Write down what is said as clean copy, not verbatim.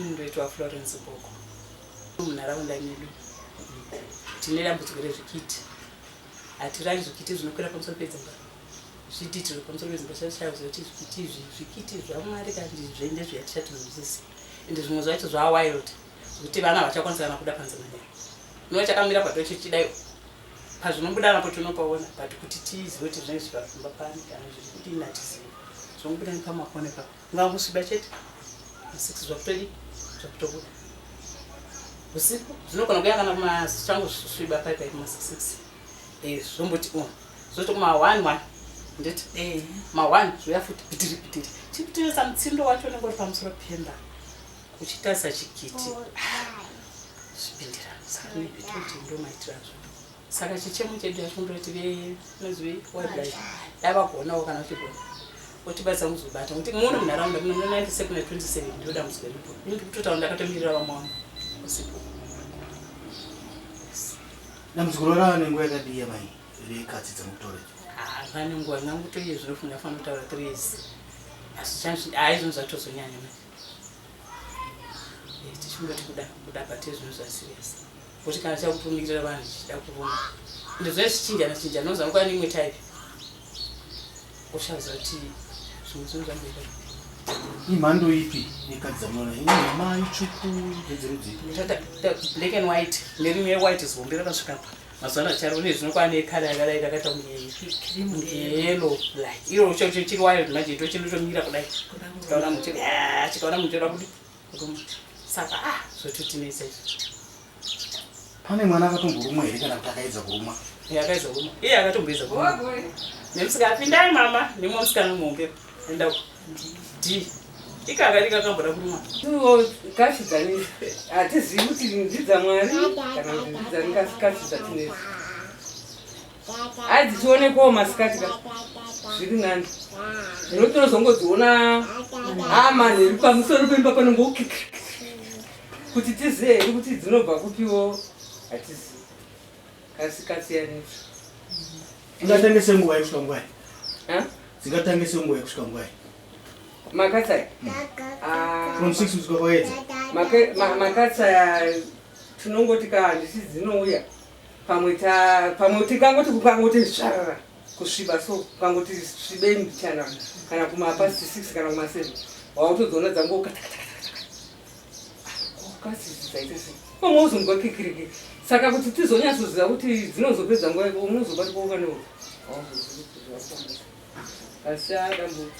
indoitwa Florence Boko munharaunda medu tine dambudziko rezvikiti. Hatirangi zvikiti zvinokwira pamusoro pedzimba, zvidhiti zviri pamusoro pedzimba. Zvakuti zvikiti zvaMwari kandi zvende zvatishatinozvizisi, ende zvimwe zvacho zvawild zvekuti vana vachakwanisa kana kuda panze manero. Ndocho chakamira padocho chidai pazvinobuda napo tinopaona, but kuti tizive kuti zvinenge zvipafumba pani kana zviri kuti inatizive zvinobuda nepamakone papo ngangusviba chete 6 zvakutori zvakutobuda usiku zvinogona kuya kana kumachangu-sviba paipai kuma-6 zvomboti zvoto kuma-1 ndeti ma-1 zvoya futi pitiri chipitirisa mutsindo wacho unenge uri pamusoro pemba uchitarisa chikiti zvipindirana. Saka nebhituti ndomaitirazvo. Saka achichema chedu yachondoti vemuzi weGlen davagonawo kana uchigona otibatsa muzobata kuti muno munharaunda muno 97 na27 ndoda muzigaripo ndikutotaura ndakatomirira vamwe vangu usiku. Dambudziko rava nenguva yakadii mai rekatsi dzamukutorecho? Vane nguva ngangutoiye zvinofunga fanira kutaura 3 years asi haizvonzi zvatozonyanya mai tichingoti kuda pate zvinhu zvasiriasi kuti kana chakutumikira vanhu chichida kuruma ende zvose zvichinjana noza nguva neimwe type ushaza kuti zvimwe zvinhu zvamboita imhando ipi yekatsi dzamunoona? Inhema, itsvuku, ndedzerudzipi? Black and white nerimwe white zihombe rakasvika pa mazuva acharo nezvinokwana nekara yakadai rakaita yellow black iro chocho chiri wild manje ndochinotomira kudai chikaona muchero chikaona muchero kuti saka zvototinesa izvo. Pane mwana akatomborumwa here kana kuti akaedza kurumwa? Akaedza kurumwa iye akatomboedza kurumwa nemusika apindai mama nemwe musikana muhombe enda d ikanga rikakamboda kurumwa kashidzani hatizivi kuti ndidzamwari kana kuti ndidzanikasikati dzatinezi aidzichionekwawo masikati zviri nani zvinotinozongodziona manheri pamusoro pemba panongo kuti tizive heri kuti dzinobva kupiwo hatizivi kasikati yanecho. Ingatangese nguva yekusvika nguva dzingatangese nguva yekusvika nguva makatsaya from 6 kusvika kwaedza makatsaya tinongoti handisi dzinouya pamwe tikangoti kukangoti zvarara kusviba so kukangoti svibei mbichana kana kumapasti 6 kana kuma7 wautodziona dzango kasizidzaitese komwe uzongwa kikiriki saka kuti tizonyatsoziva kuti dzinozopedza nguva iko unozobatiwa ukanewo asi dambudziko